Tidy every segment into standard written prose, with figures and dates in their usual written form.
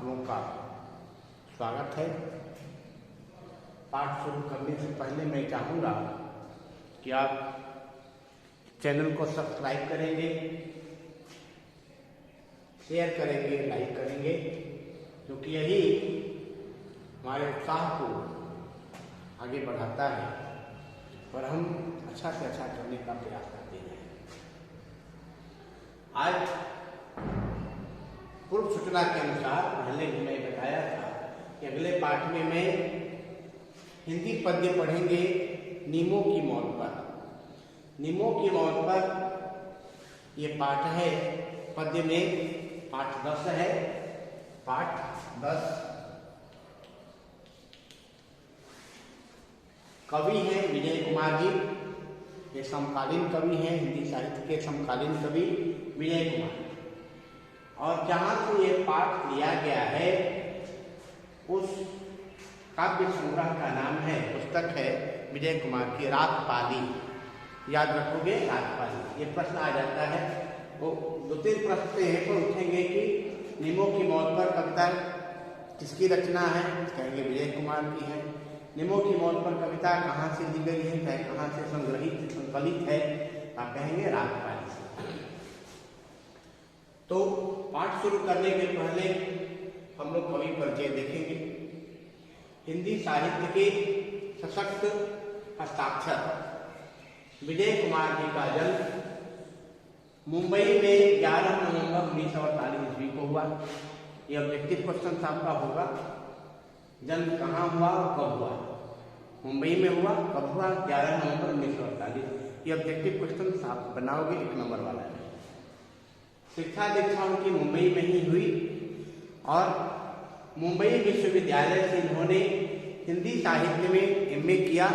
आप लोगों का स्वागत है। पाठ शुरू करने से पहले मैं चाहूँगा कि आप चैनल को सब्सक्राइब करेंगे, शेयर करेंगे, लाइक करेंगे, क्योंकि यही हमारे उत्साह को आगे बढ़ाता है और हम अच्छा से अच्छा करने का प्रयास करते हैं। आज पूर्व सूचना के अनुसार पहले भी मैं बताया था कि अगले पाठ में मैं हिंदी पद्य पढ़ेंगे नीमों की मौत पर। नीमों की मौत पर ये पाठ है। पद्य में पाठ 10 है। पाठ 10 कवि हैं विजय कुमार जी। ये समकालीन कवि हैं, हिंदी साहित्य के समकालीन कवि विजय कुमार। और जहाँ से ये पाठ लिया गया है उस काव्य संग्रह का नाम है, पुस्तक है विजय कुमार की रात पाली। याद रखोगे, रात पाली। ये प्रश्न आ जाता है, वो 2-3 प्रश्न हैं तो उठेंगे कि नीमों की मौत पर कविता किसकी रचना है, कहेंगे विजय कुमार की है। नीमों की मौत पर कविता कहाँ से ली गई है, चाहे कहाँ से संग्रहित संकलित है, आप कहेंगे रात पाली से। तो पाठ शुरू करने के पहले हम लोग कवि परिचय देखेंगे। हिंदी साहित्य के सशक्त हस्ताक्षर विजय कुमार जी का जन्म मुंबई में 11 नवंबर 1948 ईस्वी को हुआ। ये ऑब्जेक्टिव क्वेश्चन आपका होगा, जन्म कहाँ हुआ और कब हुआ। मुंबई में हुआ, कब हुआ, 11 नवंबर 1948। ये ऑब्जेक्टिव क्वेश्चन आप बनाओगे 1 नंबर वाला है। शिक्षा दीक्षा उनकी मुंबई में ही हुई और मुंबई विश्वविद्यालय से इन्होंने हिंदी साहित्य में एमए किया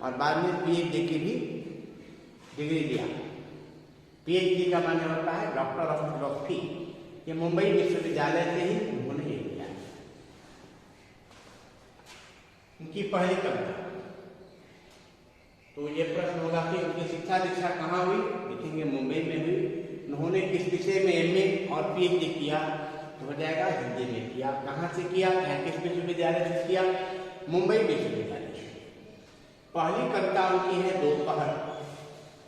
और बाद में पीएचडी की भी डिग्री लिया। पीएचडी का माने होता है डॉक्टर ऑफ फिलॉसफी। ये मुंबई विश्वविद्यालय से ही उन्होंने ये किया। उनकी पहली कविता, तो ये प्रश्न होगा कि उनकी शिक्षा दीक्षा कहाँ हुई, लिखेंगे मुंबई में हुई। उन्होंने किस विषय में एमए और पीएचडी किया, तो हो जाएगा हिंदी में किया। कहाँ से किया, किस विश्वविद्यालय से किया, मुंबई विश्वविद्यालय से। पहली कविता उनकी है दोपहर।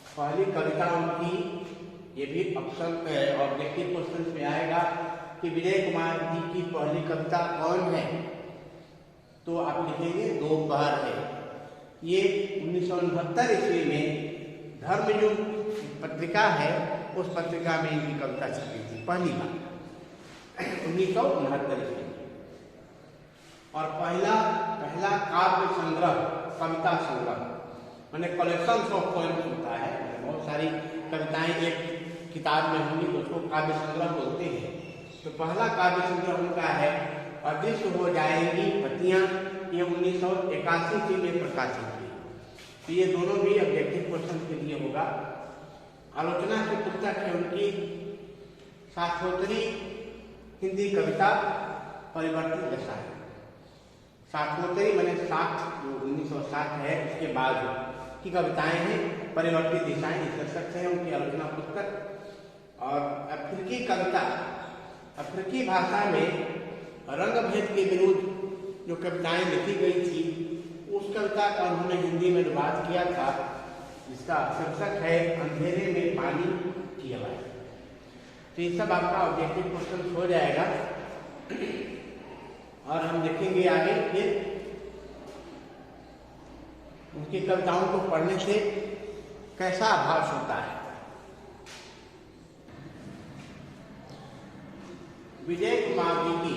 पहली कविता उनकी, ये भी ऑप्शन ऑब्जेक्टिव क्वेश्चन में आएगा कि विजय कुमार जी की पहली कविता कौन है, तो आप लिखेंगे दोपहर है। ये 1969 ईस्वी में धर्मयुग पत्रिका है, उस पत्रिका में इनकी कविता छपी थी पहली बार 1969 ईस्वी में। और पहला काव्य संग्रह, कविता संग्रह माने कलेक्शन ऑफ पोएम्स होता है। बहुत सारी कविताएं एक किताब में होंगी तो उसको काव्य संग्रह बोलते हैं। तो पहला काव्य संग्रह उनका है अदृश्य हो जाएंगी पतियां। ये 1981 में प्रकाशित हुई। तो ये दोनों भी ऑब्जेक्टिव क्वेश्चन के लिए होगा। आलोचना की पुस्तक है उनकी साठोत्तरी हिंदी कविता परिवर्तित दशाएं। साठोत्तरी मैंने 60 जो 1960 है उसके बाद की कविताएं हैं, परिवर्तित दिशाएं शीर्षक है उनकी आलोचना पुस्तक। और अफ्रीकी कविता, अफ्रीकी भाषा में रंग भेद के विरुद्ध जो कविताएं लिखी गई थी, उस कविता का उन्होंने हिंदी में अनुवाद किया था, जिसका शीर्षक है अंधेरे में पानी की आवाज। तो ये सब आपका ऑब्जेक्टिव क्वेश्चन हो जाएगा। और हम देखेंगे आगे फिर उनकी कविताओं को पढ़ने से कैसा आभास होता है। विजय कुमार जी की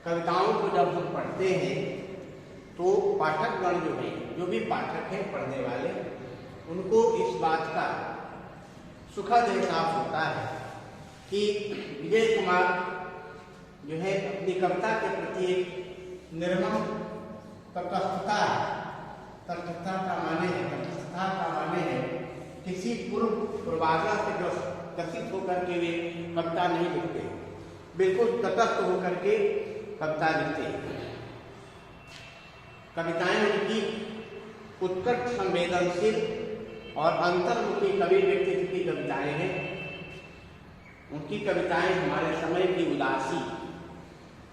कविताओं को जब हम पढ़ते हैं तो पाठकगण जो है, जो भी पाठक हैं पढ़ने वाले, उनको इस बात का सुखद एहसास होता है कि विजय कुमार जो है अपनी कविता के प्रति एक निर्मम तटस्थता है। तटस्थता का माने है किसी पूर्वाग्रह से ग्रसित होकर के वे कविता नहीं लिखते, बिल्कुल तटस्थ होकर के कविता लिखते हैं। कविताएं उनकी उत्कट संवेदनशील और अंतर्मुखी कवि व्यक्तित्व की कविताएं हैं। उनकी कविताएं हमारे समय की उदासी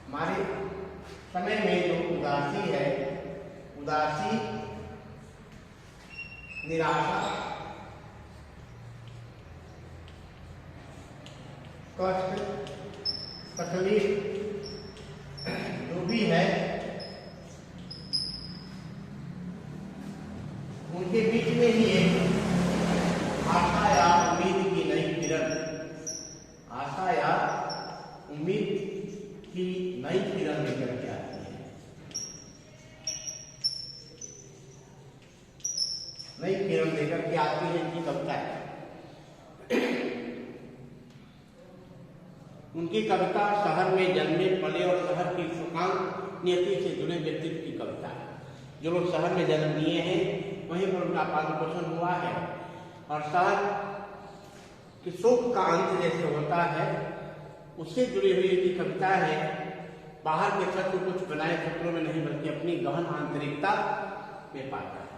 हमारे समय में जो उदासी है, उदासी, निराशा, कष्ट, तकलीफ जो भी है, उनके बीच में ही एक आशा या उम्मीद की नई किरण, आशा या उम्मीद की नई किरण लेकर के आती है। नई किरण लेकर के आती है इनकी कविता है। उनकी कविता शहर में जन्मे पले और शहर की सुखांत नियति से जुड़े व्यक्तित्व की कविता है। जो लोग शहर में जन्म लिए हैं वहीं पर उनका पालन पोषण हुआ है और शहर की सुख का अंत जैसे होता है उससे जुड़ी हुई इनकी कविता है। बाहर के सत्य कुछ बनाए सूत्रों में नहीं बल्कि अपनी गहन आंतरिकता में पाता है।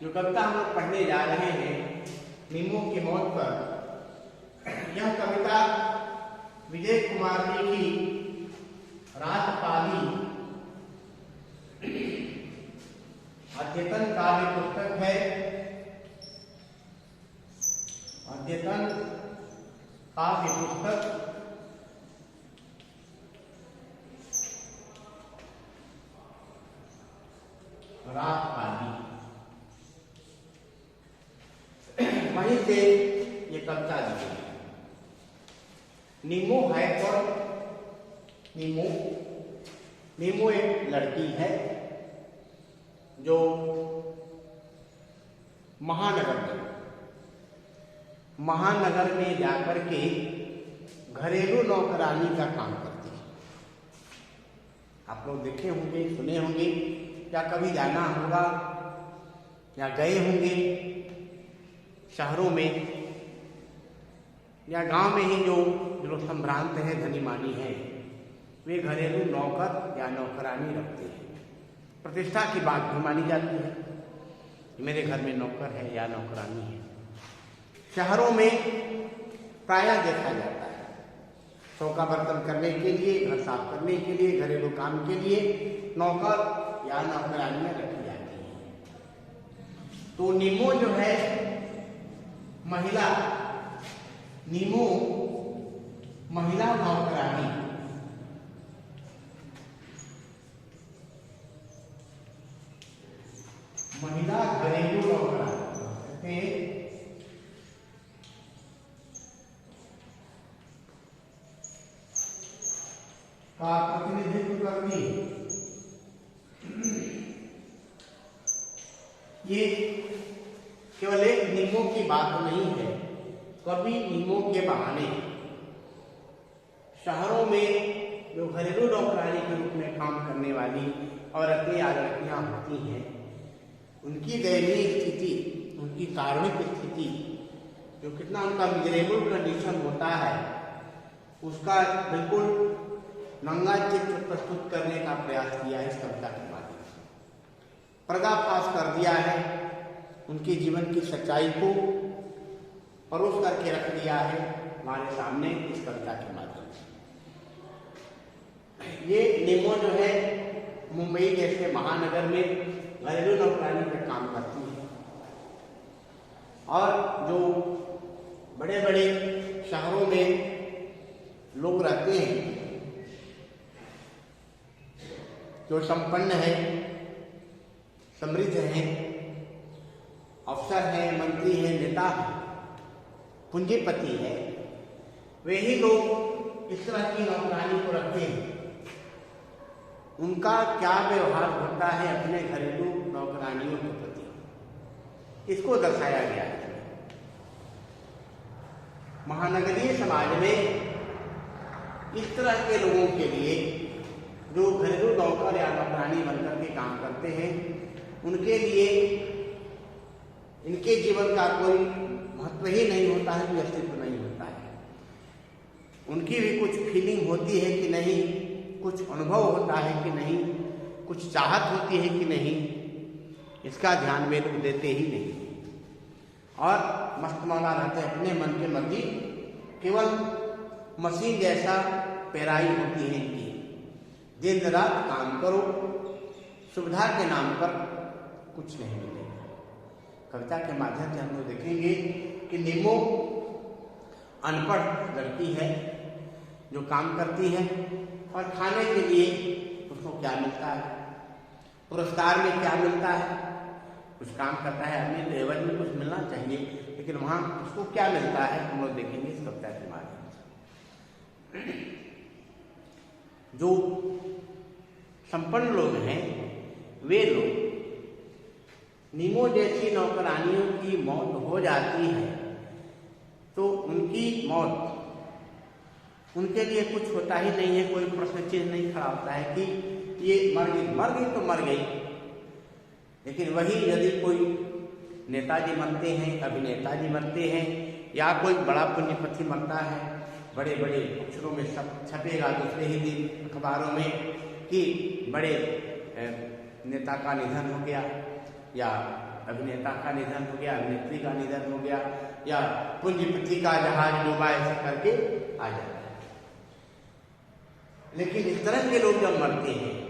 जो कविता हम लोग पढ़ने जा रहे हैं नीमो की मौत पर, यह कविता विजय कुमार जी की राजपाली अद्यतन काव्य पुस्तक है। अद्यतन काव्य पुस्तक राजपाली, वहीं से ये कविता दी है। नीमो है कौन? नीमो एक लड़की है जो महानगर में जाकर के घरेलू नौकरानी का काम करती है। आप लोग देखे होंगे, सुने होंगे या कभी जाना होगा या गए होंगे शहरों में या गांव में ही जो लोग संभ्रांत हैं, धनी मानी हैं, वे घरेलू नौकर या नौकरानी रखते हैं। प्रतिष्ठा की बात भी मानी जाती है, मेरे घर में नौकर है या नौकरानी है। शहरों में प्रायः देखा जाता है चौका बर्तन करने के लिए, घर साफ करने के लिए, घरेलू काम के लिए नौकर या नौकरानियां रखी जाती हैं। तो नीमो जो है महिला, नीमो महिला नौकरानी, महिला घरेलू नौकरानी का प्रतिनिधित्व करती है। ये केवल एक नीमो की बात नहीं है, कभी नीमो के बहाने शहरों में जो घरेलू नौकरानी के रूप में काम करने वाली औरतें या लड़कियां होती हैं, उनकी दयनीय स्थिति, उनकी कारुणिक स्थिति, जो कितना उनका मिजरेबल कंडीशन होता है, उसका बिल्कुल नंगा चित्र प्रस्तुत करने का प्रयास किया है इस कविता के माध्यम से। पर्दाफाश कर दिया है, उनके जीवन की सच्चाई को परोस करके रख दिया है हमारे सामने इस कविता के माध्यम से। ये नीमो जो है मुंबई जैसे महानगर में घरेलू नौकरानी पर काम करती है और जो बड़े बड़े शहरों में लोग रहते हैं, जो संपन्न है, समृद्ध हैं, अफसर हैं, मंत्री हैं, नेता हैं, पूंजीपति है, वे ही लोग इस तरह की नौकरानी को रखते हैं। उनका क्या व्यवहार होता है अपने घरेलू नौकरानियों के प्रति, इसको दर्शाया गया है। महानगरीय समाज में इस तरह के लोगों के लिए जो घरेलू नौकर या नौकरानी बनकर के काम करते हैं, उनके लिए इनके जीवन का कोई महत्व ही नहीं होता है, कोई अस्तित्व नहीं होता है। उनकी भी कुछ फीलिंग होती है कि नहीं, कुछ अनुभव होता है कि नहीं, कुछ चाहत होती है कि नहीं, इसका ध्यान वे लोग देते ही नहीं और मस्तमौला रहते हैं अपने मन के मर्जी। केवल मशीन जैसा पेराई होती है इनकी, दिन रात काम करो, सुविधा के नाम पर कुछ नहीं मिलेगा। कविता के माध्यम से हम लोग देखेंगे कि नीमो अनपढ़ लड़की है जो काम करती है और खाने के लिए उसको क्या मिलता है, पुरस्कार में क्या मिलता है, कुछ काम करता है, हमें एवज में कुछ मिलना चाहिए, लेकिन वहां उसको क्या मिलता है हम लोग देखेंगे इस कविता के माध्यम से। जो संपन्न लोग हैं वे लोग नीमो जैसी नौकरानियों की मौत हो जाती है तो उनकी मौत उनके लिए कुछ होता ही नहीं है, कोई प्रश्न चिन्ह नहीं खड़ा होता है कि ये मर गई तो मर गई। लेकिन वही यदि कोई नेताजी मरते हैं, अभिनेता जी मरते हैं, या कोई बड़ा पुण्यपति मरता है, बड़े बड़े अक्षरों में सब छपेगा दूसरे ही दिन अखबारों में कि बड़े नेता का निधन हो गया, या अभिनेता का निधन हो गया, अभिनेत्री का निधन हो गया, या पुण्यपति का जहाज डूबा, ऐसा करके आ जाता है। लेकिन इस तरह के लोग जब मरते हैं,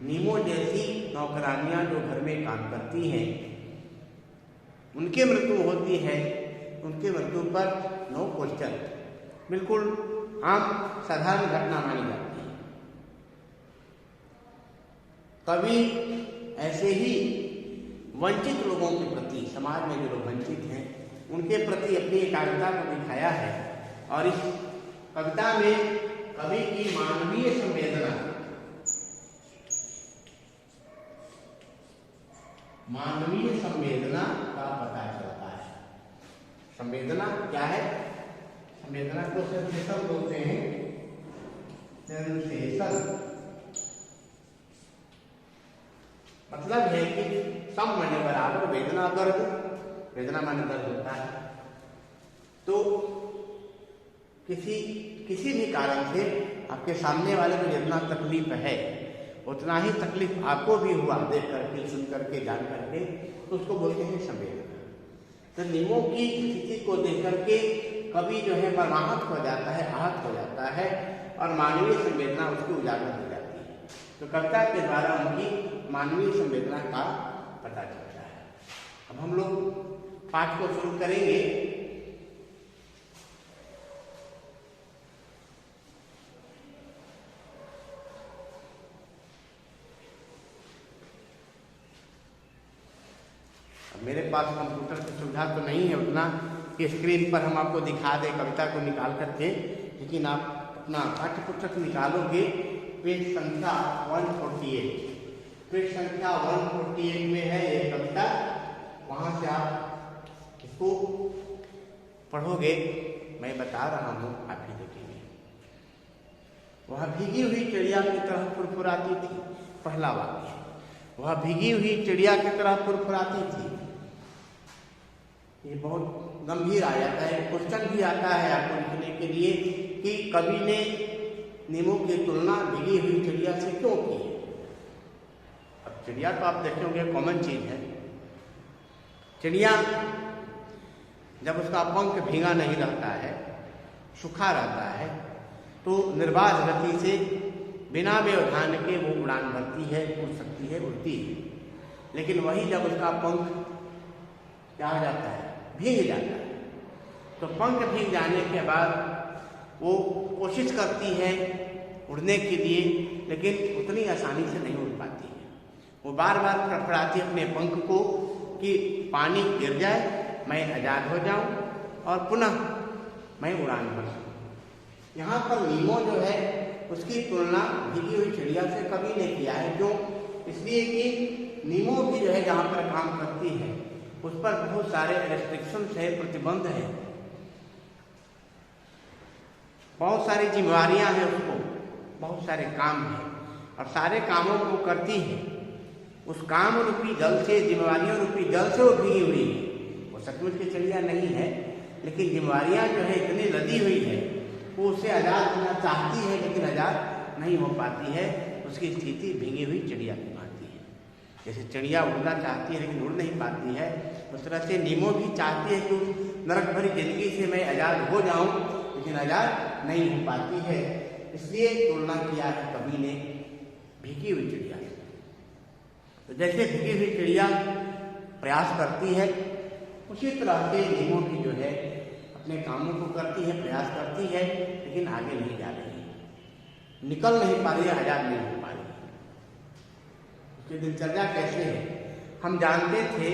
नीमो जैसी नौकरानियां जो घर में काम करती हैं, उनकी मृत्यु होती है, उनकी मृत्यु पर नो क्वेश्चन, बिल्कुल आम साधारण घटना मानी जाती है। कभी ऐसे ही वंचित लोगों के प्रति, समाज में जो लोग वंचित हैं उनके प्रति अपनी एकाग्रता को दिखाया है। और इस कविता में कवि की मानवीय संवेदना का पता चलता है। संवेदना क्या है? संवेदना को सेंसेशन बोलते हैं, सेंसेशन मतलब है कि सम माने बराबर वेदना दर्द, वेदना माने दर्द होता है। तो किसी भी कारण से आपके सामने वाले को जितना तकलीफ है उतना ही तकलीफ आपको भी हुआ, देख करके, सुन करके, जान करके, तो उसको बोलते हैं संवेदना। तो नीमो की स्थिति को देख करके कवि जो है मर्माहत हो जाता है, आहत हो जाता है और मानवीय संवेदना उसकी उजागर हो जाती है। तो कविता के द्वारा उनकी मानवीय संवेदना का पता चलता है। अब हम लोग पाठ को शुरू करेंगे। मेरे पास कंप्यूटर की सुविधा तो नहीं है उतना कि स्क्रीन पर हम आपको दिखा दें कविता को निकाल करके, लेकिन आप अपना पाठ्य पुस्तक निकालोगे पेज संख्या 148, पेज संख्या 148 में है ये कविता। वहां से आप इसको पढ़ोगे, मैं बता रहा हूँ, आप ही देखेंगे। वह भीगी हुई चिड़िया की तरह फुरफुराती थी, पहला वाक्य। वह भीगी हुई चिड़िया की तरह फुरफुराती थी। ये बहुत गंभीर आ जाता है, क्वेश्चन भी आता है आपको लिखने के लिए कि कवि ने नीमो की तुलना भीगी हुई चिड़िया से क्यों की है। अब चिड़िया तो आप देखेंगे कॉमन चीज है। चिड़िया जब उसका पंख भीगा नहीं रहता है, सूखा रहता है, तो निर्बाध गति से बिना व्यवधान के वो उड़ान भरती है, उड़ सकती है, उड़ती है। लेकिन वही जब उसका पंख क्या हो जाता है, भीग जाता है, तो पंख भीग जाने के बाद वो कोशिश करती है उड़ने के लिए, लेकिन उतनी आसानी से नहीं उड़ पाती है। वो बार बार फड़फड़ाती है अपने पंख को कि पानी गिर जाए, मैं आजाद हो जाऊं और पुनः मैं उड़ान भर सकूं। यहाँ पर नीमो जो है उसकी तुलना भीगी हुई चिड़िया से कवि ने किया है। क्यों? इसलिए कि नीमो भी जो है जहाँ पर काम करती है उस पर बहुत सारे रेस्ट्रिक्शंस है, प्रतिबंध है, बहुत सारी जिम्मेवारियां हैं, उसको बहुत सारे काम हैं और सारे कामों को करती है। उस काम रूपी जल से, जिम्मेवारियों रूपी जल से वो भीगी हुई है। वो सचमुच की चिड़िया नहीं है, लेकिन जिम्मेवारियां जो है इतनी लदी हुई है, वो उससे आजाद होना चाहती है लेकिन आजाद नहीं हो पाती है। उसकी स्थिति भीगी हुई चिड़िया की भांति है। जैसे चिड़िया उड़ना चाहती है लेकिन उड़ नहीं पाती है, उस तरह से नीमो भी चाहती है कि नरक भरी जिंदगी से मैं आजाद हो जाऊं, लेकिन आजाद नहीं हो पाती है। इसलिए तुलना किया है कवि ने भीगी हुई चिड़िया। तो जैसे भीगी हुई चिड़िया प्रयास करती है, उसी तरह से नीमो भी जो है अपने कामों को करती है, प्रयास करती है, लेकिन आगे नहीं जा रही, निकल नहीं पा रही, आजाद नहीं हो पा रही। उसकी दिनचर्या कैसे है? हम जानते थे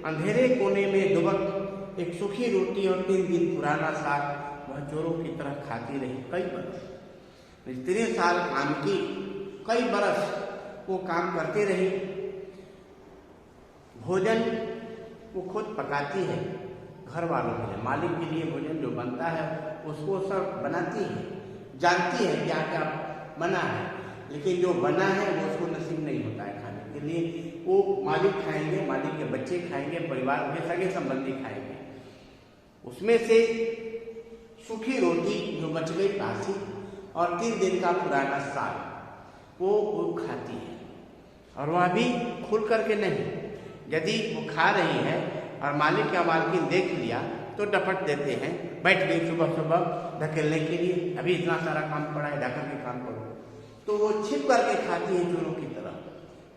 अंधेरे कोने में दुबक एक सूखी रोटी और 3 दिन पुराना साग वह चोरों की तरह खाती रही कई बरस। 3 साल काम की, कई बरस वो काम करती रही। भोजन वो खुद पकाती है, घर वालों के लिए, मालिक के लिए भोजन जो बनता है उसको सब बनाती है, जानती है क्या क्या बना है, लेकिन जो बना है वो उसको नसीब नहीं होता है खाने के लिए। वो मालिक खाएंगे, मालिक के बच्चे खाएंगे, परिवार के सगे संबंधी खाएंगे। उसमें से सूखी रोटी जो बच गई बासी और 3 दिन का पुराना साग वो खाती है, और वह भी खुल करके नहीं। यदि वो खा रही है और मालिक या मालकिन देख लिया तो डपट देते हैं, बैठ गई सुबह सुबह धकेलने के लिए, अभी इतना सारा काम पड़ा है, जाकर के काम करो। तो वो छिप करके खाती है चोरों की तरह।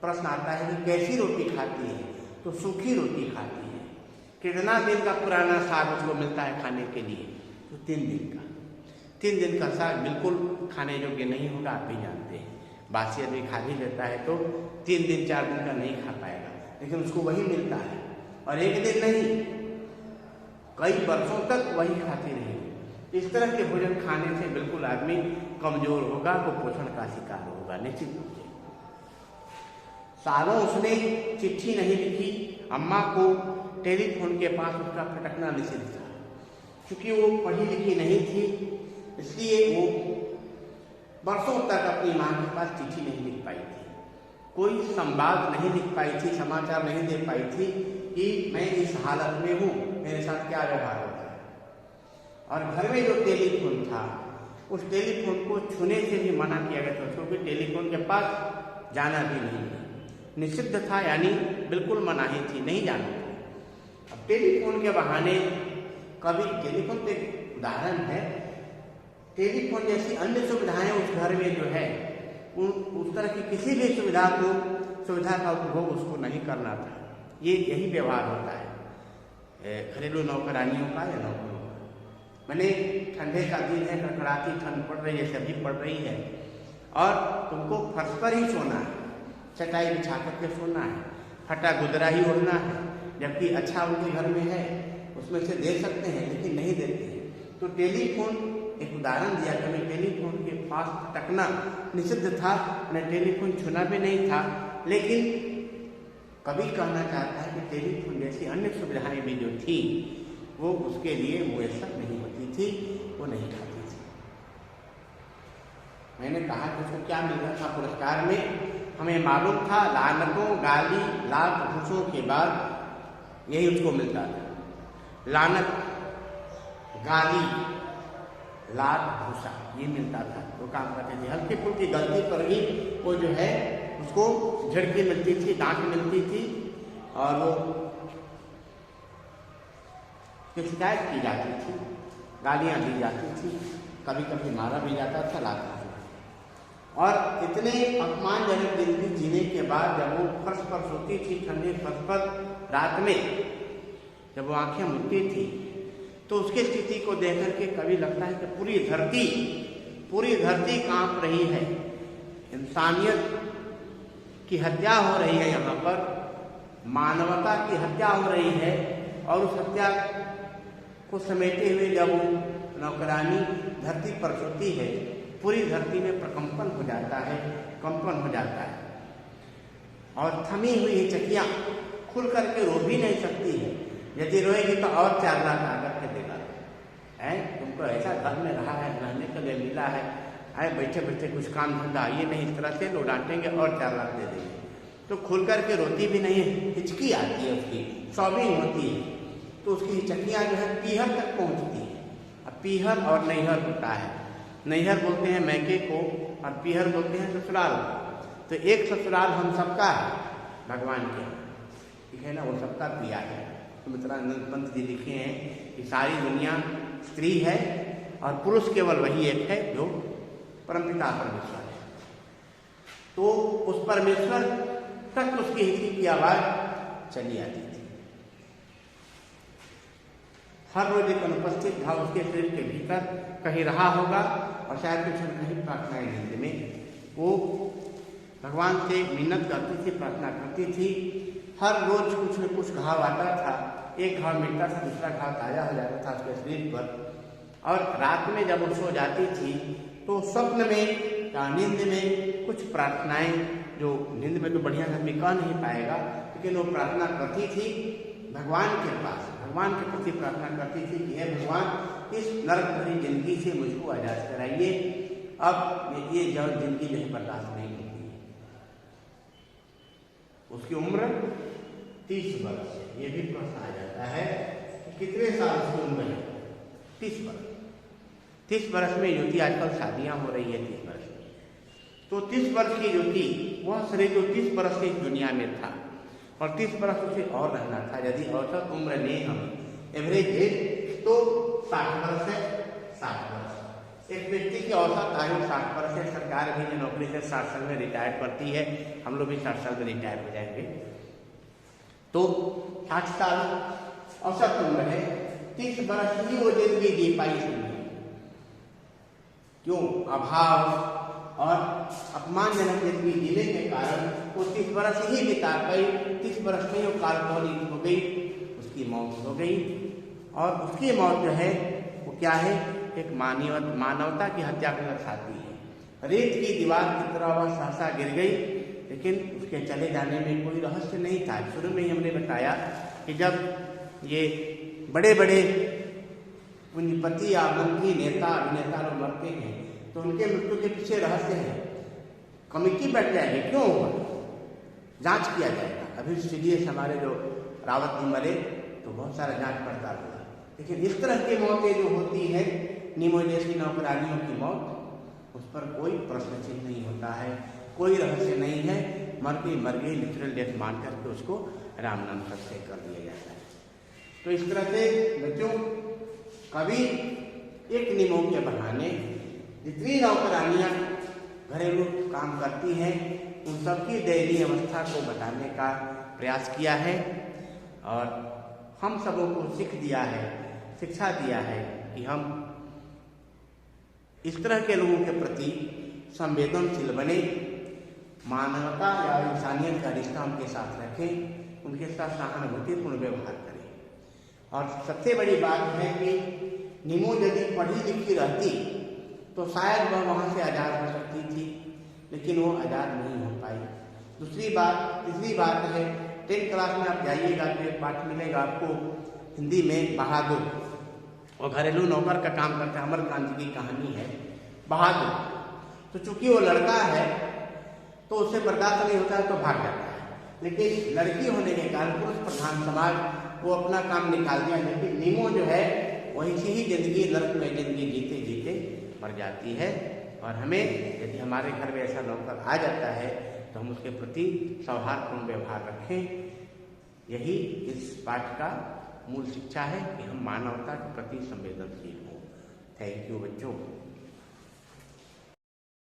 प्रश्न आता है कि कैसी रोटी खाती है? तो सूखी रोटी खाती है। कितना दिन का पुराना साग उसको मिलता है खाने के लिए? तो 3 दिन का। 3 दिन का साग बिल्कुल खाने योग्य नहीं होगा, आप भी जानते हैं। बासी आदमी खा भी लेता है तो 3 दिन 4 दिन का नहीं खा पाएगा, लेकिन उसको वही मिलता है, और 1 दिन नहीं, कई वर्षों तक वही खाती रहेगी। इस तरह के भोजन खाने से बिल्कुल आदमी कमजोर होगा, कुपोषण का शिकार होगा निश्चित रूप से। सालों उसने चिट्ठी नहीं लिखी, अम्मा को टेलीफोन के पास उसका फटकना निषिद्ध था। क्योंकि वो पढ़ी लिखी नहीं थी, इसलिए वो वर्षों तक अपनी माँ के पास चिट्ठी नहीं लिख पाई थी, कोई संवाद नहीं लिख पाई थी, समाचार नहीं दे पाई थी कि मैं इस हालत में हूँ, मेरे साथ क्या व्यवहार होता है। और घर में जो टेलीफोन था, उस टेलीफोन को छूने से भी मना किया गया था, क्योंकि टेलीफोन के पास जाना भी नहीं निषिद्ध था, यानी बिल्कुल मनाही थी, नहीं जाना था। अब टेलीफोन के बहाने कभी, टेलीफोन तो एक उदाहरण है, टेलीफोन जैसी अन्य सुविधाएं उस घर में जो है उस तरह की किसी भी सुविधा का उपभोग उसको नहीं करना था। ये यही व्यवहार होता है घरेलू नौकरानियों का या नौकरों का। मैंने ठंडे का दिन है, कड़कड़ाती ठंड पड़ रही है, सभी पड़ रही है, और तुमको फर्श पर ही सोना है, चटाई बिछा करके सोना है, फटा गुदरा ही ओढ़ना है, जबकि अच्छा उनके घर में है, उसमें से दे सकते हैं, लेकिन नहीं देते हैं। तो टेलीफोन एक उदाहरण दिया कि हमें टेलीफोन के पास टकना निषिद्ध था, न टेलीफोन छूना भी नहीं था, लेकिन कभी कहना चाहता है कि टेलीफोन जैसी अन्य सुविधाएं भी जो थी वो उसके लिए मुयस्सर नहीं होती थी, वो नहीं खाती थी। मैंने कहा कि उसको क्या मिल रहा था पुरस्कार में? हमें मालूम था लानतों, गाली, लात, घूसों के बाद यही उसको मिलता था। लानत, गाली, लात, घूसा, ये मिलता था। वो काम करते थे, हल्की फुल्की गलती पर ही वो जो है उसको झड़की मिलती थी, डांट मिलती थी, और वो शिकायत की जाती थी, गालियां दी जाती थी, कभी कभी मारा भी जाता था, लाता था। और इतने अपमानजनक जिंदगी जीने के बाद जब वो फर्श पर सोती थी, ठंडे फर्श पर रात में, जब वो आंखें मुड़ती थी, तो उसकी स्थिति को देख करके कभी लगता है कि पूरी धरती कांप रही है, इंसानियत की हत्या हो रही है, यहाँ पर मानवता की हत्या हो रही है। और उस हत्या को समेटे हुए जब वो नौकरानी धरती पर सोती है, पूरी धरती में प्रकंपन हो जाता है, कंपन हो जाता है, और थमी हुई चकियाँ खुल करके रो भी नहीं सकती है। यदि रोएगी तो और 4 लाख आकर के देगा है, तुमको ऐसा घर में रहा है, रहने के लिए मिला है, बैठे बैठे कुछ काम धंधा ये नहीं, इस तरह से लोग डांटेंगे और 4 लाख दे देंगे। तो खुल करके रोती भी नहीं है, हिचकी आती है, उसकी सॉबिंग होती है, तो उसकी हिचकियाँ जो है पीहर तक पहुँचती है। अब पीहर और नैहर होता है, नैहर बोलते हैं मैके को और पीहर बोलते हैं ससुराल। तो एक ससुराल हम सबका है भगवान के, ठीक है ना, वो सबका प्रिया है। तो मित्रानंद पंत जी लिखे हैं कि सारी दुनिया स्त्री है और पुरुष केवल वही एक है जो परमपिता परमेश्वर है। तो उस परमेश्वर तक उसकी हिस्सी की आवाज चली आती थी। हर रोज एक अनुपस्थित भाव उसके शरीर के भीतर कहीं रहा होगा और शायद कुछ नहीं प्रार्थनाएं नींद में वो भगवान से मिन्नत करती थी, प्रार्थना करती थी। हर रोज कुछ न कुछ घाव आता था, एक घाव मिटता था, दूसरा घाव ताजा हो जाता था उसके शरीर पर। और रात में जब वो सो जाती थी तो स्वप्न में या नींद में कुछ प्रार्थनाएं, जो नींद में तो बढ़िया आदमी कह नहीं पाएगा, लेकिन वो प्रार्थना करती थी भगवान के पास, भगवान के प्रति प्रार्थना करती थी कि हे भगवान, इस नरक भरी जिंदगी से मुझको आजाद कराइए, अब ये जिंदगी जो है बर्दाश्त नहीं होती है। उसकी उम्र 30 वर्ष है। ये भी प्रश्न आ जाता है कि कितने साल की उम्र है? 30 वर्ष। 30 वर्ष में युवती, आजकल शादियां हो रही है 30 वर्ष में, तो 30 वर्ष की युवती, वह शरीर जो 30 वर्ष की इस दुनिया में था और 30 वर्ष उसे और रहना था। यदि औसत उम्र लें हम, एवरेज एज, तो 60 वर्ष है। 60 वर्ष एक व्यक्ति की औसत आयु 60 वर्ष है। सरकार भी नौकरी से 60 साल में रिटायर करती है, हम लोग भी 60 साल में रिटायर हो जाएंगे, तो 60 साल औसत उम्र है। 30 वर्ष ही वो जिंदगी जी पाई इसलिए, क्यों? अभाव और अपमानजनक जिंदगी जीने के कारण वो 30 वर्ष ही बिता पाई। 30 वर्ष में वो कालकौलिक हो गई, उसकी मौत हो गई। और उसकी मौत जो है वो क्या है? एक मानवता की हत्या को दर्शाती है। रेत की दीवार की तरह वह सहसा गिर गई, लेकिन उसके चले जाने में कोई रहस्य नहीं था। शुरू में ही हमने बताया कि जब ये बड़े बड़े पूंजीपति या मंत्री, नेता, अभिनेता लोग मरते हैं तो उनके मृत्यु के पीछे रहस्य है। कमेटी बैठ जाएगी, क्यों हुआ, जांच किया जाएगा। अभी सीडीएस हमारे जो रावत जी मरे तो बहुत सारा जांच पड़ताल हुआ, लेकिन इस तरह की मौतें जो होती है, नीमो जैसी नौकरानियों की मौत, उस पर कोई प्रश्न चिन्ह नहीं होता है, कोई रहस्य नहीं है। मर गई नेचुरल डेथ मान करके उसको राम नाम सत्य कर दिया जाता है। तो इस तरह से बच्चों, कभी एक नीमो के बहाने जितनी नौकरानियां घरेलू काम करती हैं उन सबकी दयनीय अवस्था को बताने का प्रयास किया है और हम सबों को शिक्षा दिया है कि हम इस तरह के लोगों के प्रति संवेदनशील बने, मानवता या इंसानियत का रिश्ता उनके साथ रखें, उनके साथ सहानुभूतिपूर्ण व्यवहार करें। और सबसे बड़ी बात है कि नीमो यदि पढ़ी लिखी रहती तो शायद वह वहाँ से आज़ाद हो सकती थी, लेकिन वो आज़ाद नहीं हो पाई। तीसरी बात है, 10th क्लास में आप जाइएगा तो एक पाठ मिलेगा आपको हिंदी में, बहादुर। और घरेलू नौकर का काम करता है, अमरकांत जी की कहानी है बहादुर। तो चूंकि वो लड़का है तो उससे बर्दाश्त नहीं होता है तो भाग जाता है, लेकिन लड़की होने के कारण पुरुष प्रधान समाज वो अपना काम निकाल दिया। लेकिन नीमो जो है वही ही जिंदगी, नरक में जिंदगी जीते जीते मर जाती है। और हमें यदि हमारे घर में ऐसा नौकर आ जाता है तो हम उसके प्रति सौहार्दपूर्ण व्यवहार रखें। यही इस पाठ का मूल शिक्षा है कि हम मानवता के प्रति संवेदनशील हों। थैंक यू बच्चों।